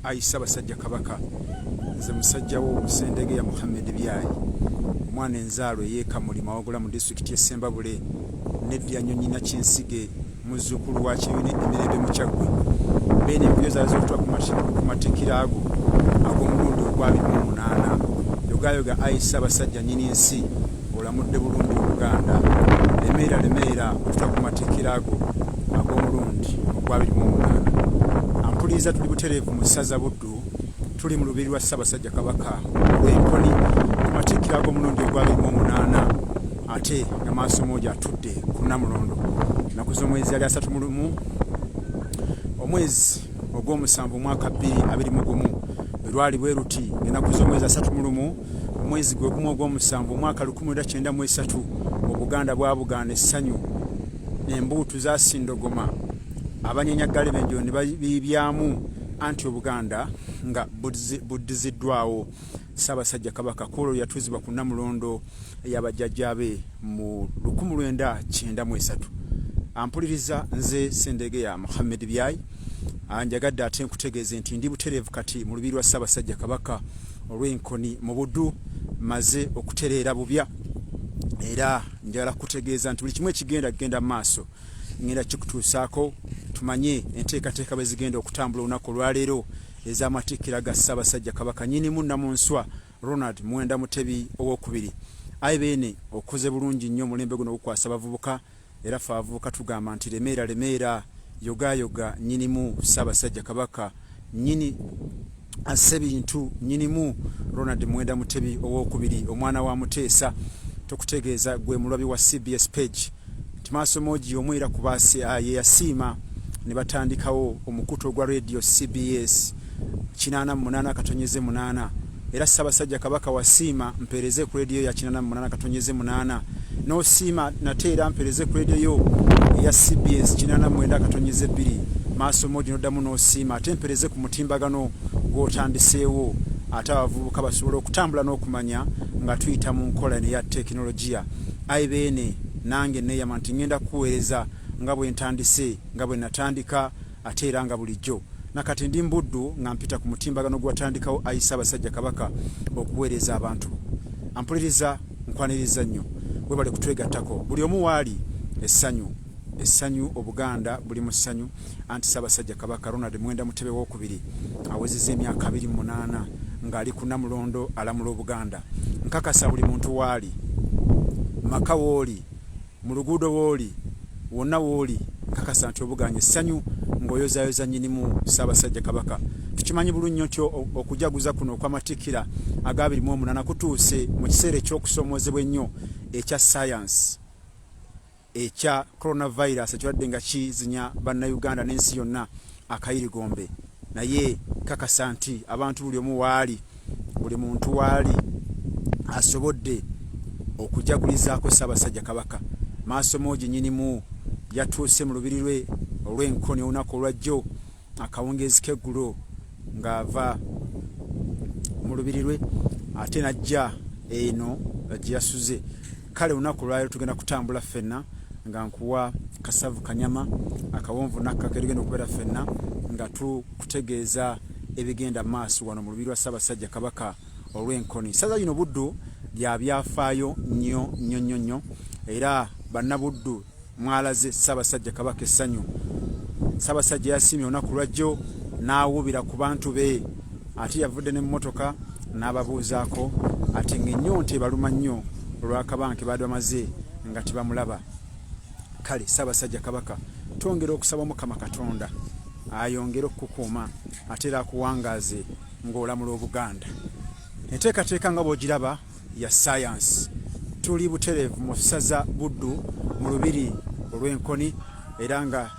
Aisha Basajja Kabaka nze musajja wo Musendege ya Muhammad Byayi omwana enzalo yeeka mulima wagula mu district ya Sembabule nedya nyonyi na Kinsige muzukulu wa Kiwine Emirembe Mukyagwe bene mbyoza azotwa ku matikira ago ag'omulundi ogwa 28 yogayoga Aisha Basajja nyini nsi olamudde bulungi Uganda lemeera otwa ku matikira ago ag'omulundi ogwa 28 ampuliza tuli butereevu mu ssaza Buddu tuli mu lubiri lwa Ssaabasajja Kabaka Lwenkoni ku matikira ag'omulundi ogwa 28 ate nga maaso moja atudde ku Namulondo naku z'omwezi ali 31 omwezi ogw'omusanvu mwaka 2021 lwali bwe ruti enaku z'omwezi 31 omwezi gwe gumu ogw'omusanvu mwaka 1993 mu Buganda bwa Buganda essanyu embuutu zasindogoma abanyenyaggale benjo ne bibyamu anti Obuganda nga buddiziddwawo Ssaabasajja Kabaka Kolo yatuzibwa ku Namulondo ey'abajjajjabe mu 1993 ampuliriza nze Sendege ya Muhammad Byayi anjagadde ate nkutegeeze nti ndi butereevu kati mu lubiri lwa Ssaabasajja Kabaka Olwenkoni mu Buddu maze okutereera bubya era njagala kutegeeza nti buli kimu ekigenda maaso ngenda kikutuusaako tumanye enteekateeka bwe zigenda okutambula olunaku olwaleero ez'amatikkira ga Ssaabasajja Kabaka nyinimu Namunswa Ronald Mwenda Mutebi owokubiri ayi beene okoze bulungi nnyo omulembe guno gukwasa abavubuka era fe abavubuka tugamba nti lemeera yogayoga nyinimu Ssaabasajja Kabaka nyini Assebintu nyinimu Ronald Mwenda Mutebi owokubiri omwana wa Muteesa tokutegeeza gwe mulwabi wa CBS page timaaso moji omwera kubasi ye yasiima ne batandikawo omukuto gwa radio CBS 88 era Ssaabasajja Kabaka wasiima mpereze ku radio ya 88 no siima nateera mpereze ku radio ya CBS 89 maaso moji noddamu no siima ate mpereze ku mutimbagano gwotandiseewo ate abavubuka basobola okutambula n'okumanya nga tuyita mu nkola ya tekinologiya ayi beene nange neeyama nti ngenda kuweereza nga bwe ntandise nga bwe natandika ate era nga bulijjo nakati ndi Buddu nga mpita ku mutimbagano gwatandikawo Aisha Ssaabasajja Kabaka okuweereza abantu ampuliriza nkwaniriza nnyo webale kutwegattako buli omu waali essanyu Obuganda buli mu ssanyu anti Ssaabasajja Kabaka Ronald Mwenda Mutebi wokubiri awezezza emyaka 28 ng'ali ku Namulondo alamula Obuganda nkakasa buli muntu waali maka wooli mu luguudo wooli wonna wooli nkakasa nti obuganye essanyu ng'oyozayoza nyinimu Ssaabasajja Kabaka tukimanyi bulungi nti okujaguza kuno okw'amatikkira aga 28 kutuuse mu kiseera eky'okusoomoozebwa ennyo ekya science ekya coronavirus ekibadde nga kizinya bannayuganda n'ensi yonna akayirigombe naye kakasa nti abantu buli omu waali buli muntu waali asobodde okujagulizaako Ssaabasajja Kabaka maaso moji nyinimu yatuuse mu lubiri lwe Olwenkoni olunaku olwajjo akawungeezi k'eggulo ng'ava mu lubiri lwe ate najja eno gye yasuze kale olunaku olwaleero tugenda kutambula ffenna nga nkuwa kasavu kanyama akawonvu nakka kerigenda okubeera ffenna nga tukutegeeza ebigenda maaso wano mu lubiri lwa Ssaabasajja Kabaka Olwenkoni ssaza lino Buddu lya byafaayo nnyo era bannabuddu mwalaze Ssaabasajja Kabaka essanyu Ssaabasajja yasiimye olunaku lwajjo n'awubira ku bantu be ate yavudde n'emmotoka n'ababuuzaako ate ng'ennyonta ebaluma nnyo olw'akabanke baali bamaze nga tebamulaba kale Ssaabasajja Kabaka twongera okusaba Mukama Katonda ayongere okukukuuma ate era akuwangaaze ng'olamula Obuganda enteekateeka nga bw'ogiraba ya science tuli butereevu mu ssaza Buddu mu lubiri Olwenkoni era nga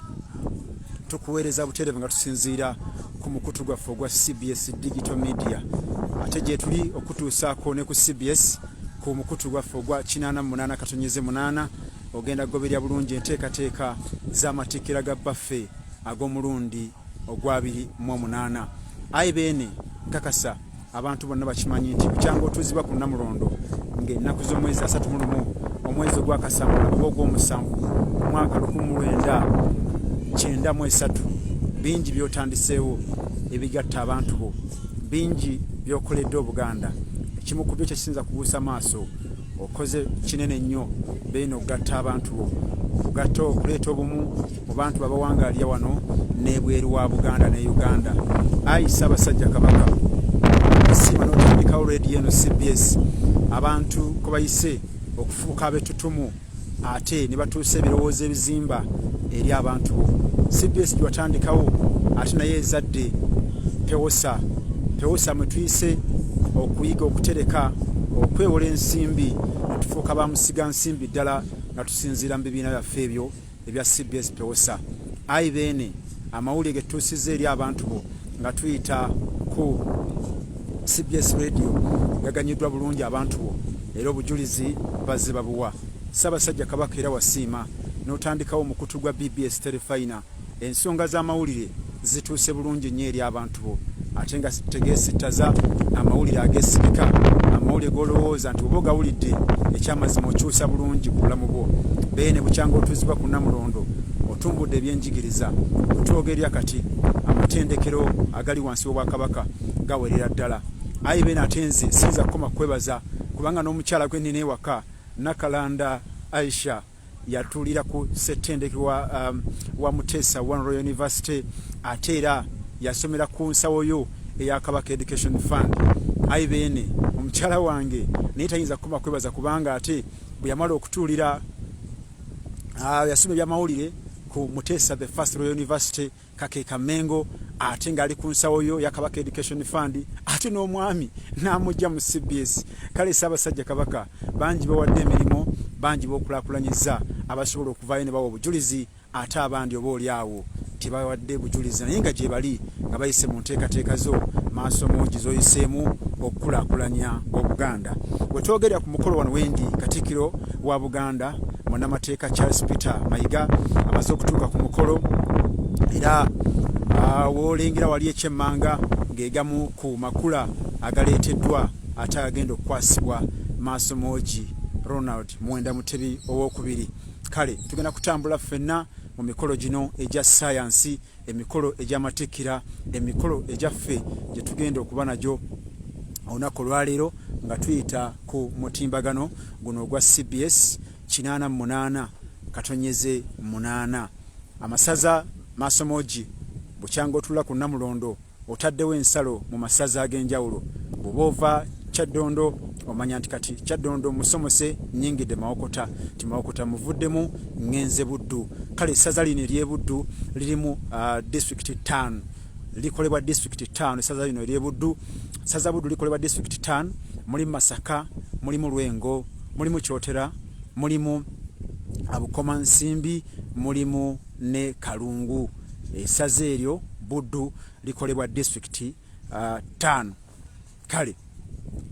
tukuweereza butereevu nga tusinziira ku mukutu gwaffe ogwa CBS digital media ate gye tuli okutuusaako ne ku CBS ku mukutu gwaffe ogwa 88 ogenda goberya bulungi enteekateeka z'amatikkira ga baffe ag'omulundi ogwa 28 ayi beene kakasa abantu bonna bakimanyi nti bukyanga otuuzibwa ku Namulondo ng'ennaku z'omwezi 31 omwezi ogwakasambula oba ogw'omusanvu mwaka 1993 bingi byotandiseewo ebigatta abantu bo bingi byokoledde Obuganda ekimu ku byo kisinza kubuusa maaso okoze kinene nnyo beeno okugatta abantu bo okugatta okuleeta obumu mu bantu babawangaalya wano n'ebweru wa Buganda ne Uganda. Ayi Ssaabasajja Kabaka asiima n'otandikawo leediyo eno CBS abantu ko bayise okufuuka abetutumu ate ne batuusa ebirowoozo ebizimba eri abantu bo. CBS gye watandikawo ate naye ezadde Pewosa mwe tuyise okuyiga okutereka okwewola ensimbi ne tufuuka bamusiga nsimbi ddala nga tusinziira mu bibiina byaffe ebyo ebya CBS Pewosa. Ayi beene amawulire ge tutuusiza eri abantu bo nga tuyita ku CBS Radio gaganyiddwa bulungi abantu bo era obujulizi bazze babuwa. Ssaabasajja Kabaka era wasiima n'otandikawo omukutu gwa BBS Terefayina ensonga z'amawulire zituuse bulungi nnyo eri abantu bo ate nga tegeesittaza amawulire ageesigika amawulire g'olowooza nti oba ogawulidde ekyamazima okyusa bulungi ku bulamu bwo. Beene bukyanga otuuzibwa ku Namulondo otumbudde ebyenjigiriza otwogerya kati amatendekero agali wansi w'Obwakabaka gawerera ddala. Ayi beene ate nze sinza kukoma kwebaza kubanga n'omukyala gwe nnina ewaka Nakalanda Aisha yatuulira ku ssettendekero wa Muteesa One Royal University ate era yasomera ku nsawo yo eya Kabaka Education Fund. Ayi beene omukyala wange naye tayinza kukoma kwebaza kubanga ate bwe yamala okutuulira yasoma ebyamawulire ku Muteesa the First Royal University Kakeeka Mengo ate ng'ali ku nsawo yo ya Kabaka Education Fund ate n'omwami n'amujja mu CBS. Kale Ssaabasajja Kabaka bangi bawadde emirimu bangi b'okulaakulanyiza abasobola okuvaayo ne bawa obujulizi ate abandi oba oli awo tebawadde bujulizi naye nga gye bali nga bayise mu nteekateeka zo maaso mungi z'oyiseemu okukulaakulanya Obuganda. Bwe twogerera ku mukolo wano wendi Katikkiro wa Buganda munnamateeka Charles Peter Mayiga amaze okutuuka ku mukolo era woolengera wali ekyemmanga ng'egamu ku makula agaleeteddwa ate agenda okukwasibwa maaso mogi Ronald Mwenda Mutebi owokubiri. Kale tugenda kutambula ffenna mu mikolo gino egya ssayansi emikolo egy'amatikkira emikolo egyaffe gye tugenda okuba nagyo olunaku olwaleero nga tuyita ku mutimbagano guno ogwa CBS 88 katonyeze 8 amasaza maaso mogi bukyanga otula ku Namulondo otaddewo ensalo mu masaza ag'enjawulo bw'oba ova Kyaddondo omanya nti kati Kyaddondo musomose nnyingidde Mawokota ti Mawokota muvuddemu ngenze Buddu. Kale essaza lino ery'e Buddu lirimu district 5 likolebwa district 5 essaza lino ery'e Buddu. Essaza Buddu likolebwa district 5 mulimu Masaka mulimu Lwengo mulimu Kyotera mulimu Bukomansimbi mulimu ne Kalungu. Essaza eryo Buddu likolebwa district 5. Kale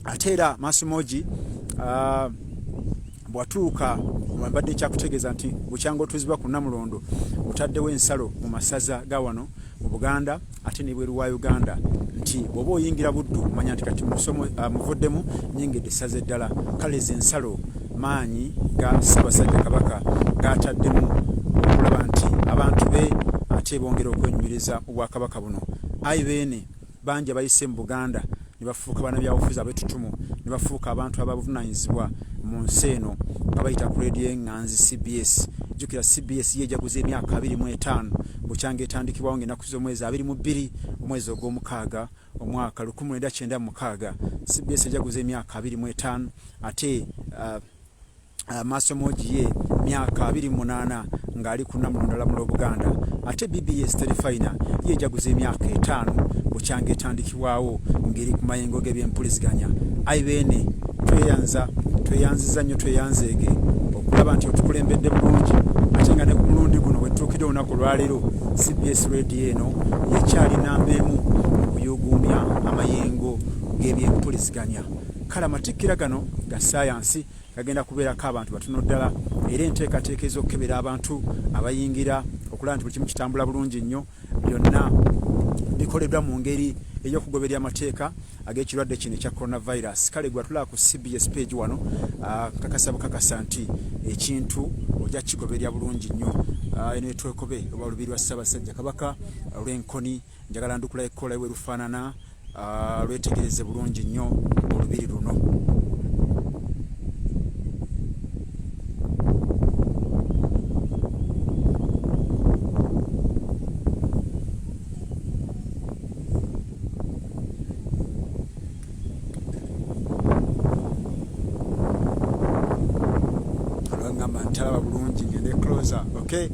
ate era maaso mogi bwatuuka mbadde kyakutegeeza nti bukyanga otuuzibwa ku Namulondo otaddewo ensalo mu masaza ga wano mu Buganda ate n'ebweru wa Uganda nti bw'oba oyingira Buddu manya nti kati muvuddemu nnyingidde essaza eddala. Kale ezo ensalo maanyi ga Ssaabasajja Kabaka gataddemu okulaba nti abantu be ate bongera okwenyumiriza Obwakabaka buno. Ayi beene bangi abayise mu Buganda ne bafuuka bannabyabufuzi abetutumu ne bafuuka abantu abavunaanyizibwa mu nsi eno nga bayita ku leediyo eŋŋanzi CBS. Jjukira CBS yeejaguza emyaka 25 bukyanga etandikibwawo ng'ennaku z'omwezi 22 omwezi ogw'omukaaga omwaka 1996. CBS ejaguza emyaka 25 ate maaso mogi ye myaka 28 ng'ali ku Namulondo alamula Obuganda. Ate BBS Terefayina yeejaguza emyaka 5 bukyanga etandikibwawo ng'eri ku mayengo g'ebyempuliziganya. Ayi beene tweyanziza nnyo tweyanzeege okulaba nti otukulembedde bulungi ate nga ne ku mulundi guno wetuukidde olunaku olwaleero CBS Radio eno yekyali namba emu okuyuuguumya amayengo g'ebyempuliziganya. Kale amatikkira gano ga ssayansi gagenda kubeerako abantu batono ddala era enteekateeka ez'okukebera abantu abayingira okulaba nti buli kimu kitambula bulungi nnyo byonna bikoleddwa mu ngeri ey'okugoberera amateeka ag'ekirwadde kino ekya coronavirus. Kale gwe atulaba ku CBS page wano kakasa bukakasa nti ekintu ojja kigoberera bulungi nnyo eno etwekobe oba olubiri lwa Ssaabasajja Kabaka olw'Enkoni. Njagala ndukula ekkola ewe lufaanana lwetegereze bulungi nnyo olubiri luno. Ngamba ntalaba bulungi ngende closer. Okay,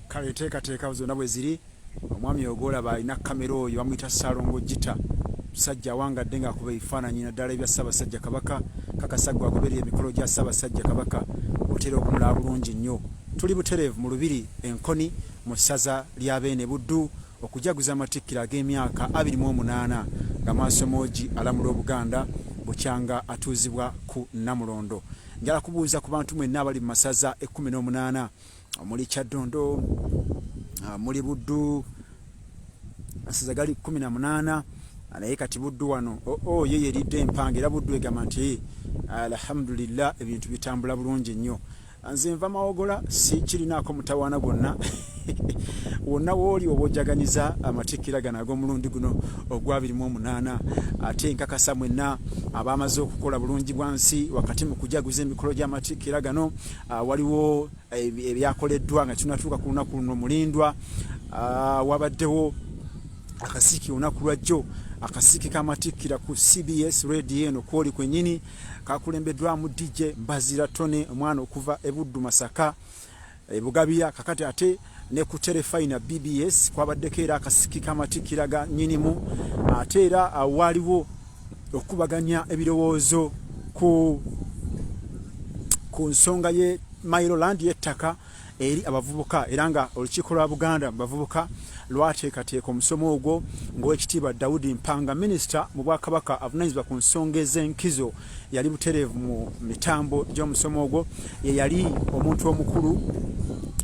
kale teekateeka zonna bwe ziri. Omwami ogolaba alina kamera oyo bamuyita Ssalongo Gita, musajja awangadde ng'akuba ebifaananyi naddala ebya Ssaabasajja Kabaka. Kakasagwa agoberera emikolo gya Ssaabasajja Kabaka otera okumulaba bulungi nnyo. Tuli butereevu mu lubiri Enkoni mu ssaza lya Beene Buddu okujaguza amatikkira ag'emyaka 28 nga Maasomoogi alamula Obuganda bukyanga atuuzibwa ku Namulondo. Njala kubuuza ku bantu mwenna abali mu masaza 18 omuli Kyaddondo, muli Buddu, masaza gali 18 naye kati Buddu wano ye yeridde empanga era Buddu egamba nti alhamdulillah ebintu bitambula bulungi nnyo. Nze nva Mawogola si kirinaako mutawaana gwonna wonna wooli oba ojaganyiza amatikkira gano ag'omulundi guno ogwa 28. Ate nkakasa mwenna abaamaze okukola bulungi bwansi wakati mu kujaguza emikolo gy'amatikkira gano. Waliwo ebyakoleddwa nga tunatuuka ku lunaku luno mulindwa. Wabaddewo akasiiki olunaku lwajjo, akasiiki k'amatikkira ku CBS radio eno kwoli kwennyini kakulembeddwamu DJ Mbazira Tone omwana okuva e Buddu Masaka Bugabira. Kakati ate ne ku Terefayina BBS kwabaddeko era akasiiki k'amatikkira ga nnyinimu. Ate era waliwo okubaganya ebirowoozo ku nsonga ye Mailoland y'ettaka eri abavubuka, era nga olukiiko lwa Buganda bavubuka lwateekateeka omusomo ogwo ng'Oweekitiibwa Daudi Mpanga minisita mu Bwakabaka avunaanyizibwa ku nsonga ez'enkizo yali butereevu mu mitambo gy'omusomo ogwo. Ye yali omuntu omukulu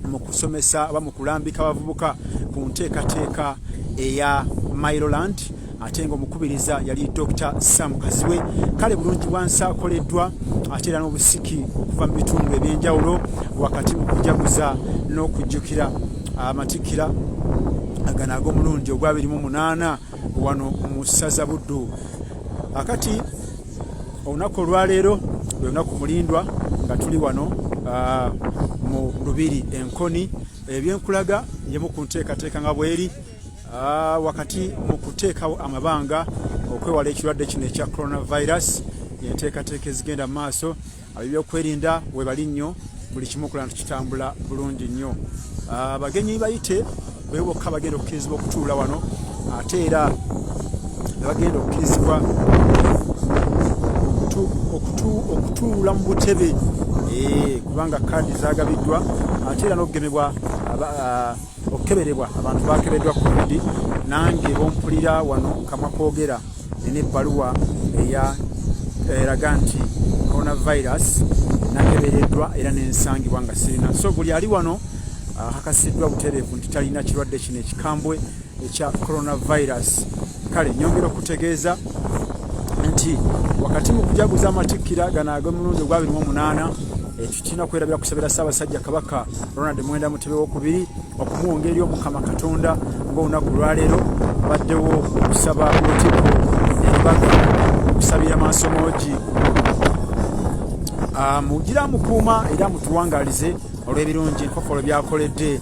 mu kusomesa oba mu kulambika abavubuka ku nteekateeka eya Mailoland, ate ng'omukubiriza yali Dr. Sam Kaziwe. Kale bulungi bwansi akoleddwa ate era n'obusiki okuva mu bitundu ebyenjawulo wakati mu kujaguza n'okujjukira amatikkira agano ag'omulundi ogwa 28 wano mu ssaza Buddu. Akati olunaku olwaleero lwe lunaku mulindwa nga tuli wano mu lubiri Enkoni. Ebyenkulaga yemu ku nteekateeka nga bweri wakati mu kuteekawo amabanga okwewala ekirwadde kino ekya coronavirus. Enteekateeka ezigenda mu maaso, ab'ebyokwerinda we bali nnyo, buli kimu kulana tukitambula bulungi nnyo. Abagenyi bayite be bokka bagenda okukkirizibwa okutuula wano, ate era bagenda okukkirizibwa okutuula mu butebe kubanga kaadi zaagabiddwa, ate era n'okugemebwa okukeberebwa abantu bakebeddwa COVID. Nange bompulira wano kamwa koogera nina ebbaluwa eraga nti coronavirus nakebereddwa era n'ensangibwa nga sirina. So buli ali wano akakasiddwa butereevu nti talina kirwadde kino ekikambwe ekya coronavirus. Kale nyongera okutegeeza nti wakati mu kujaguza amatikkira gano ag'omulundi ogwa 28 tukirina kwerabira kusabira Ssaabasajja Kabaka Ronald Mwenda Mutebi II okumuwonga eri Omukama Katonda ng'olunaku lwaleero baddewo okusaba Lutikko Erubaga okusabira Maasomoogi mugira mukuuma era mutuwangalize olw'ebirungi nkokolo byakoledde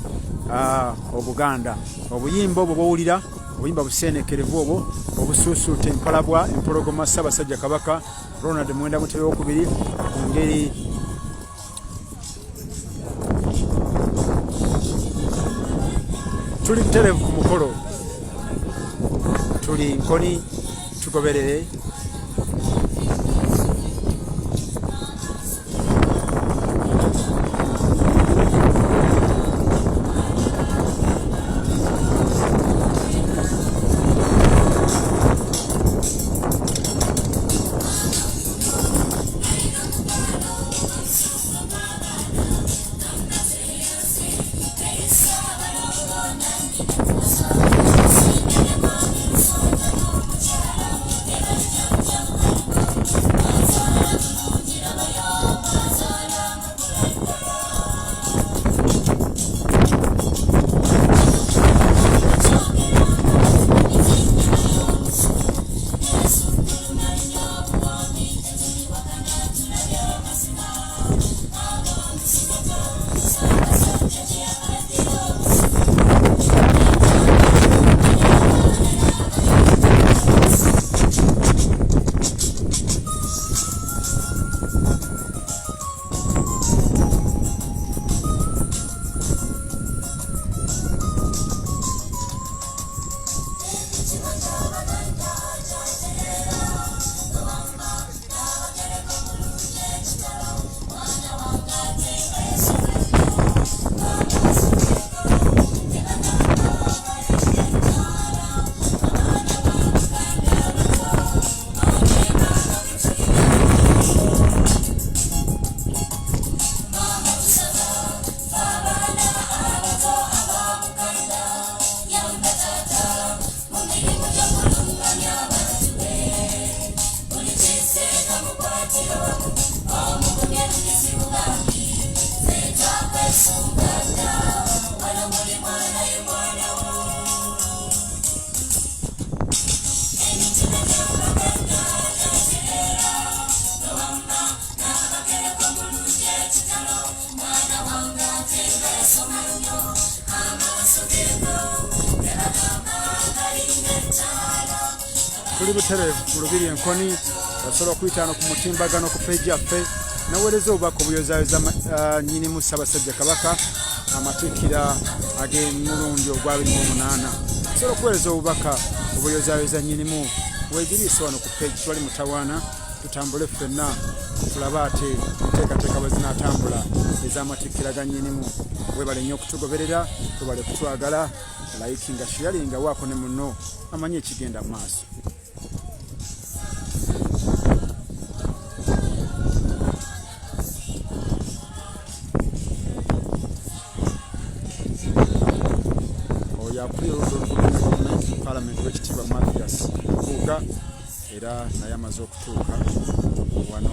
Obuganda. Obuyimba obwo bwowulira obuyimba buseenekerevu obwo obusuusuute empalabwa empologoma Ssaabasajja Kabaka Ronald Mwenda Mutebi II ku ngeri tuli butereevu ku mukolo, tuli Nkoni tugoberere Tuli butere bulubiri enkoni osobola okuyitaano ku mutimbagano ku peegi yaffe naweereza obubaka obuyozaayoza nnyinimu Ssaabasajja Kabaka amatikkira ag'emulundi ogwa 28 osobola okuweereza obubaka obuyozaayoza nnyinimu weegiriisa wano ku peegi twali mutawaana tutambule ffenna tulabe ate enteekateeka bwe zinaatambula ez'amatikkira ga nnyinimu webale nnyo okutugoberera tubale kutwagala layikinga sharinga waako ne munno amanyi ekigenda mu maaso. Parliament w'ekitiibwa Mathias Mpuuga era naye amaze okutuuka wano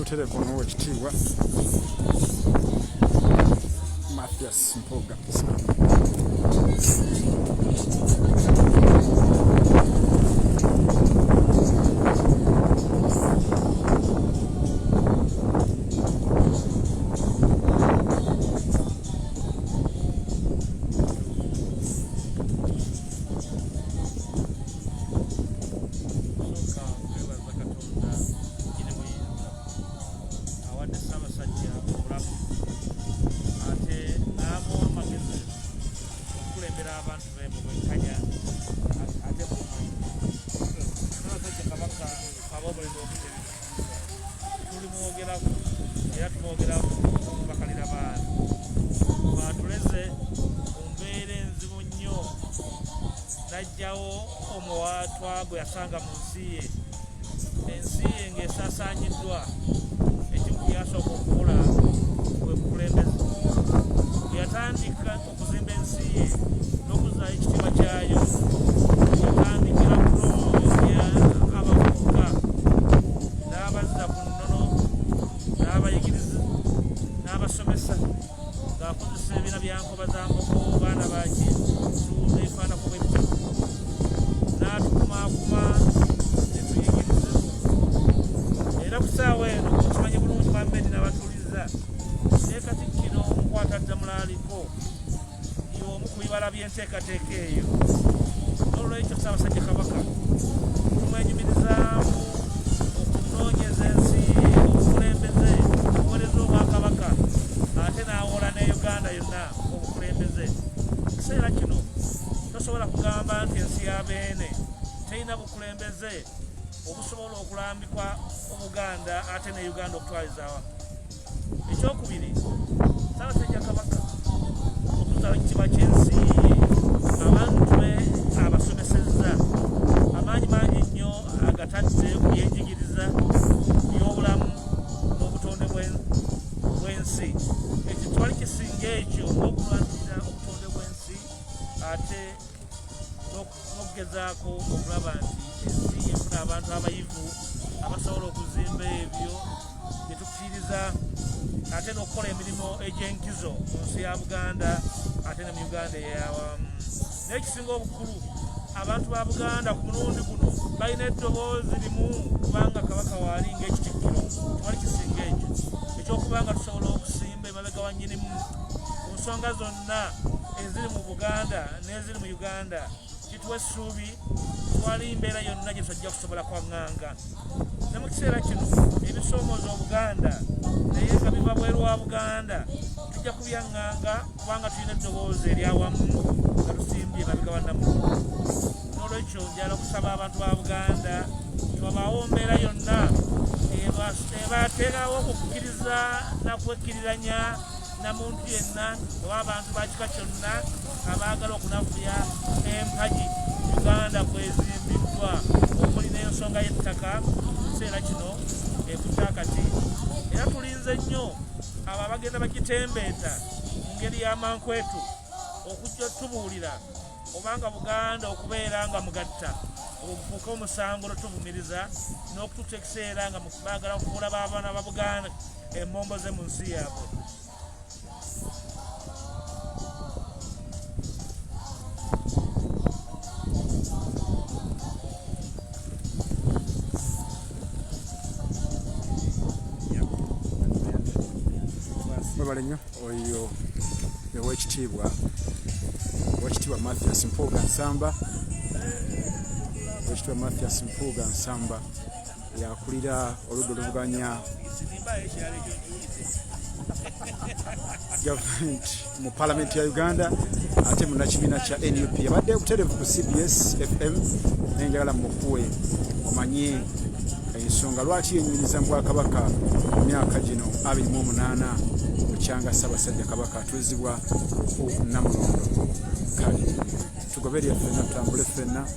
telephone w'ekitiibwa Mathias Mpuuga. Najjawo omuwaatwa gwe yasanga mu nsi ye, ensi ye ng'esaasaanyiddwa. Ekimu kyasooka okukola bwe bukulembeze yatandika okuzimba ensi ye n'okuzaayo ekitiibwa kyayo. Yatandikira kunoonya abavubuka n'abazza ku nnono n'abayigiriza n'abasomesa ng'akozesa ebibiina bya nkoba za mboko baana baki efaanako bwebityo n'atukumaakuma etuyigirize. Era ku ssaawa eno kimanyi bulungi bambeni n'abatuuliza naye Katikkiro Nkwataddamula aliko y'omu ku bibala by'enteekateeka eyo. N'olwekyo Ssaabasajja Kabaka tumwenyumirizaamu okunoonyeza ensi obukulembeze obuweereza obwakabaka ate n'awola ne Uganda yonna obukulembeze. Ekiseera kino tosobola kugamba nti ensi yabe ayibene terina bukulembeze obusobola okulambikwa Obuganda ate ne Uganda okutwaliza awamu. Ekyokubiri, Ssaabasajja Kabaka okuzzaawo ekitiibwa ky'ensi abantu be abasomesezza amaanyi mangi nnyo agatadde ku byenjigiriza by'obulamu n'obutonde bw'ensi. Ekyo twali kisinga ekyo n'okulwanirira obutonde bw'ensi ate n'okugezaako okulaba nti ensi efuna abantu abayivu abasobola okuzimba ebyo bye tukkiriza ate n'okukola emirimu egy'enkizo mu nsi ya Buganda ate ne mu Uganda eyawamu. N'ekisinga obukulu, abantu ba Buganda ku mulundi guno balina eddoboozi limu kubanga Kabaka waali ng'ekitikkiro. Twali kisinga ekyo ekyokubanga tusobola okusimba emabega wa nnyinimu ku nsonga zonna eziri mu Buganda n'eziri mu Uganda. Kituwa essuubi twali mbeera yonna gye tajja kusobola kwaŋŋanga. Ne mu kiseera kino ebisoomooza Obuganda naye nga biva bweru wa Buganda tujja kubyaŋŋanga kubanga tulina eddoboozi eryawamu nga tusimbye emabega wa Namulondo. N'olwekyo njala okusaba abantu ba Buganda tubabaawo mbeera yonna ebateerawo okukkiriza nakwekkiriranya na muntu yenna oba abantu ba kika kyonna abaagala okunafuya empagi Uganda kwezimbiddwa okuli n'ensonga y'ettaka mu kiseera kino ekutaakati. Era tulinze nnyo abo abagenda bagitembeeta mu ngeri y'amankwetu okujja tubuulira obanga Buganda okubeera nga mugatta okufuuka omusango tuvumiriza n'okutuusa ekiseera nga baagala okufuula b'abaana ba Buganda emmomboze mu nsi yaabwe. Mwebale nnyo oyo ow'ekitiibwa Mathias Mpuuga Nsamba. Owekitiibwa Mathias Mpuuga Nsamba yakulira oludda oluvuganya gavumenti mu Paalamenti ya Uganda ate munnakibiina kya NUP. Yabadde butereevu ku CBS FM naye njagala mukuwe omanye ensonga lwaki yenyumiriza mu Bwakabaka mu myaka gino 28 bukyanga Ssaabasajja Kabaka atuuzibwa ku Namulondo. Kale tugoberere ffenna tutambule ffenna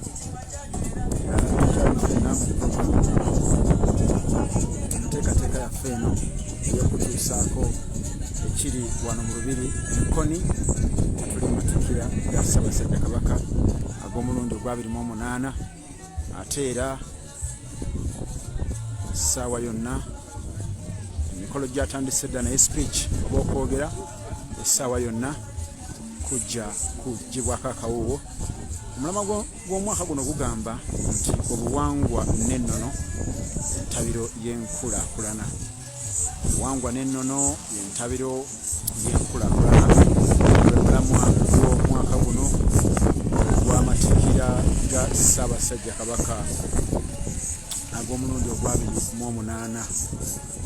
enteekateeka yaffe eno eyokutuusaako ekiri wano mu Lubiri Enkoni tuli mu matikira ga Ssaabasajja Kabaka ag'omulundi ogwa 28 ate era essaawa yonna emikolo gyatandise dda naye speech oba okwogera essaawa yonna kujja kugibwako akawuuwo. Omulama gw'omwaka guno gugamba nti obuwangwa n'ennono entabiro y'enkulaakulana. Obuwangwa n'ennono y'entabiro y'enkulaakulana. Omulamwa gw'omwaka guno ogw'amatikkira ga Ssaabasajja Kabaka ag'omulundi ogwa 28.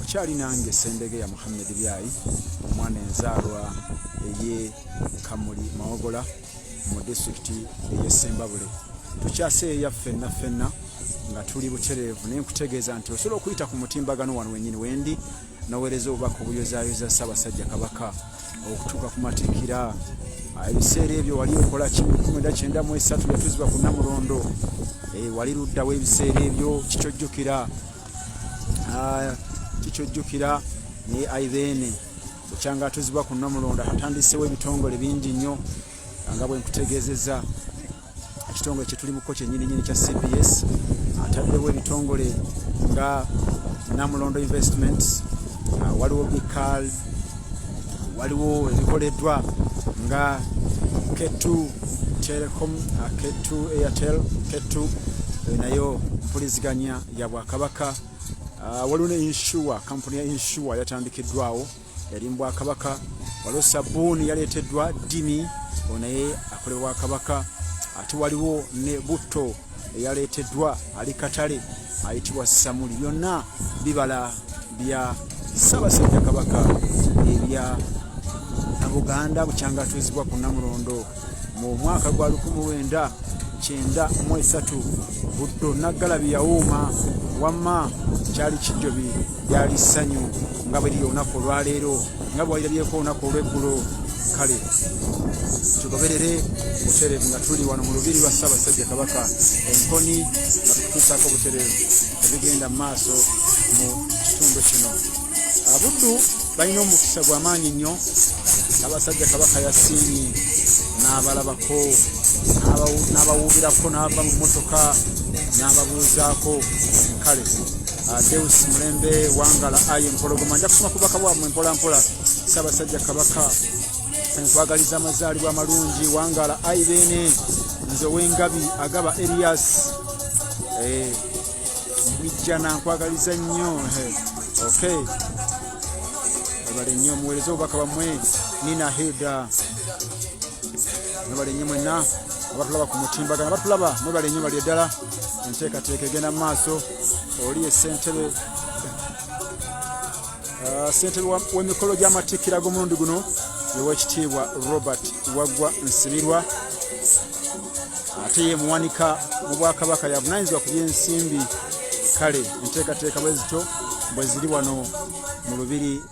Okyali nange Sendegeya Muhammad Byayi, omwana enzaalwa ey'e Kamuli Mawogola mu disitulikiti ey'e Ssembabule. Tukyaseeya ffenna nga tuli butereevu naye nkutegeeza nti osobola okuyita ku mutimbagano wano wennyini wendi n'oweereza obubaka obuyozaayoza Ssaabasajja Kabaka okutuuka ku matikkira. Ebiseera ebyo wali okola 1993 yatuuzibwa ku Namulondo. Wali luddawo ebiseera ebyo kikyojjukira naye ayibene bukyanga atuuzibwa ku Namulondo atandisewo ebitongole bingi nnyo nga bwe nkutegeezezza. Ekitongole kye tulimuko kyennyini kya CBS ataddewo ebitongole nga Namulondo Investments, waliwo Bikal, waliwo ebikoleddwa nga Ketu Telecom, Ketu Airtel, Ketu nayo mpuliziganya ya Bwakabaka. Waliwo ne insure, kampuni ya insure yatandikiddwawo yali mu Bwakabaka. Waliwo sabbuuni yaleeteddwa Dimi naye akolebwa Bwakabaka. Ate waliwo ne butto eyaleeteddwa ali Katale ayitibwa Samuli. Byonna bibala bya Ssaabasajja Kabaka ebya Buganda bukyanga atuuzibwa ku Namulondo mu mwaka gwa 1993. 93 Buddo Naggalabi yawuuma wamma kyali kijjobi lyali ssanyu nga bwe liri olunaku olwaleero nga bwalirabyeko olunaku olw'eggulo kale tugoberere butereevu nga tuli wano mu lubiri lwa Ssaabasajja Kabaka Enkoni nga tutuusaako butereevu ebigenda mu maaso mu kitundu kino. Buddu balina omukisa gw'amaanyi nnyo. Ssaabasajja Kabaka yasiimye n'abalabako n'abawuubirako n'ava mu mmotoka n'ababuuzaako kale Deus Mulembe Wangala aye Mpologoma nja kusoma kubaka bwabwe mpolampola. Ssaabasajja Kabaka nkwagaliza amazaalibwa amalungi Wangala ayi beene nze w'engabi agaba Elias Mwijjana nkwagaliza nnyo. Okay, mwebale nnyo muweereze obubaka bwammwe. Nina Hilda mwebale nnyo mwenna abatulaba ku mutimbagano abatulaba mwebale nnyo bali eddala. Enteekateeka egenda mu maaso. Oli ssentebe w'emikolo gy'amatikkira g'omulundi guno Oweekitiibwa Robert Waggwa Nsibirwa ate ye muwanika mu Bwakabaka yavunaanyizibwa ku by'ensimbi. Kale enteekateeka bwe zito bwe ziri wano mu lubiri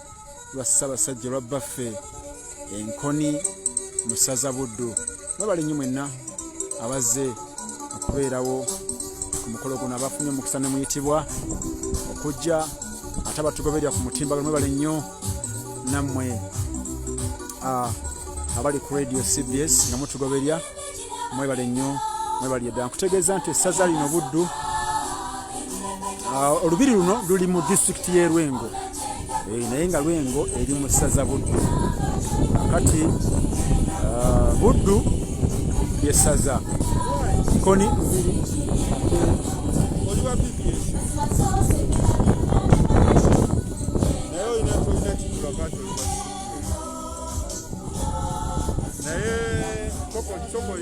lwa Ssaabasajja lwa Baffe Enkoni mu ssaza Buddu. Mwebale nnyo mwenna abazze okubeerawo ku mukolo guno abafunye omukisa ne muyitibwa okujja ate abatugoberera ku mutimbagano. Mwebale nnyo nammwe abali ku radio CBS nga mutugoberya mwebale nnyo mwebale ddala. Nkutegeeza nti essaza lino Buddu olubiri luno luli mu disitulikiti y'e Lwengo naye nga Lwengo eri mu ssaza Buddu. Kati Buddu ly'essaza Nkoni lubiri Soko